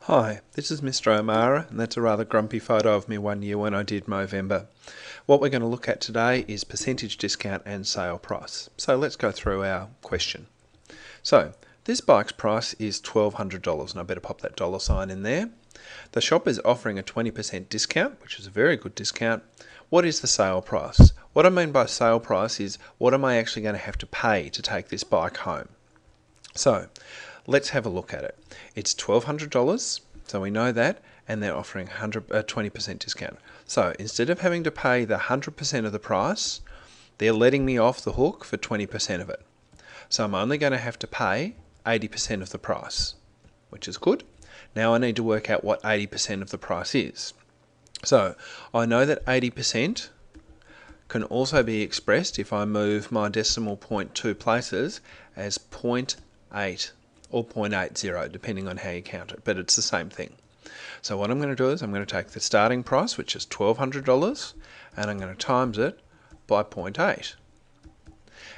Hi, this is Mr. O'Mara, and that's a rather grumpy photo of me one year when I did Movember. What we're going to look at today is percentage discount and sale price. So let's go through our question. So this bike's price is $1,200, and I better pop that dollar sign in there. The shop is offering a 20% discount, which is a very good discount. What is the sale price? What I mean by sale price is what am I actually going to have to pay to take this bike home? So let's have a look at it. It's $1,200, so we know that, and they're offering a 20% discount. So instead of having to pay the 100% of the price, they're letting me off the hook for 20% of it. So I'm only going to have to pay 80% of the price, which is good. Now I need to work out what 80% of the price is. So I know that 80% can also be expressed if I move my decimal point 2 places as 0.8 or 0.80, depending on how you count it, but it's the same thing. So what I'm going to do is I'm going to take the starting price, which is $1,200, and I'm going to times it by 0.8.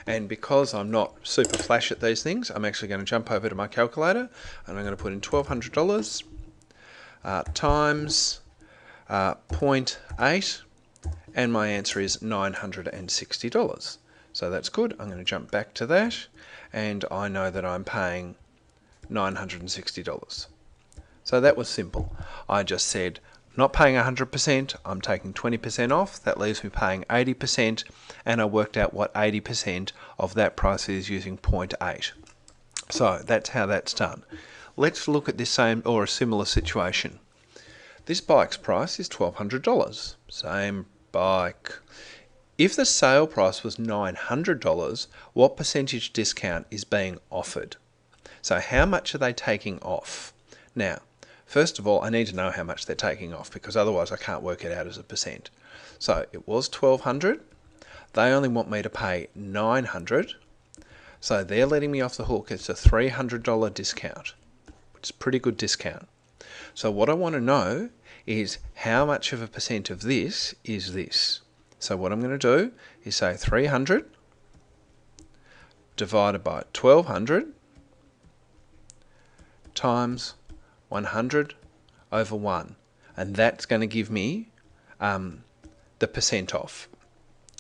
And because I'm not super flash at these things, I'm actually going to jump over to my calculator, and I'm going to put in $1,200 times 0.8, and my answer is $960. So that's good. I'm going to jump back to that, and I know that I'm paying $960. So that was simple. I just said, not paying 100%, I'm taking 20% off. That leaves me paying 80%, and I worked out what 80% of that price is using 0.8. So that's how that's done. Let's look at this same or a similar situation. This bike's price is $1,200. Same bike. If the sale price was $900, what percentage discount is being offered? So how much are they taking off? Now, first of all, I need to know how much they're taking off, because otherwise I can't work it out as a percent. So it was $1,200. They only want me to pay $900. So they're letting me off the hook. It's a $300 discount, which is a pretty good discount. So what I want to know is how much of a percent of this is this. So what I'm going to do is say 300 divided by 1,200 times 100 over 1. And that's going to give me the percent off.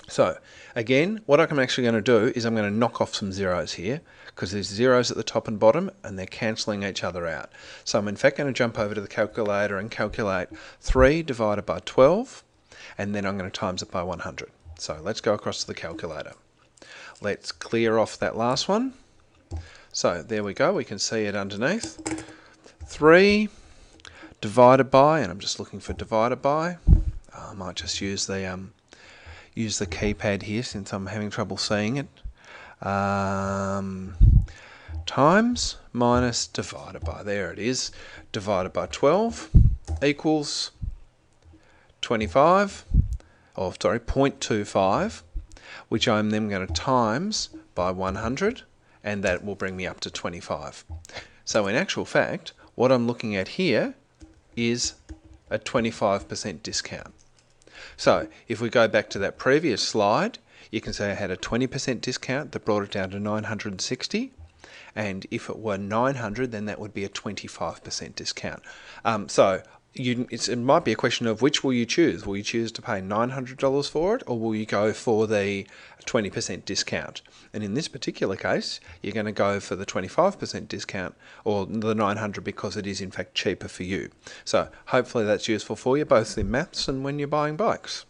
So again, what I'm actually going to do is I'm going to knock off some zeros here, because there's zeros at the top and bottom and they're cancelling each other out. So I'm in fact going to jump over to the calculator and calculate 3 divided by 12, and then I'm going to times it by 100. So let's go across to the calculator. Let's clear off that last one. So there we go, we can see it underneath. 3 divided by, and I'm just looking for divided by. I might just use the keypad here since I'm having trouble seeing it. Times minus divided by, there it is, divided by 12 equals 0.25, which I'm then going to times by 100, and that will bring me up to 25. So in actual fact, what I'm looking at here is a 25% discount. So if we go back to that previous slide, you can see I had a 20% discount that brought it down to 960, and if it were 900, then that would be a 25% discount. It might be a question of which will you choose. Will you choose to pay $900 for it, or will you go for the 20% discount? And in this particular case, you're going to go for the 25% discount, or the 900, because it is in fact cheaper for you. So hopefully that's useful for you, both in maths and when you're buying bikes.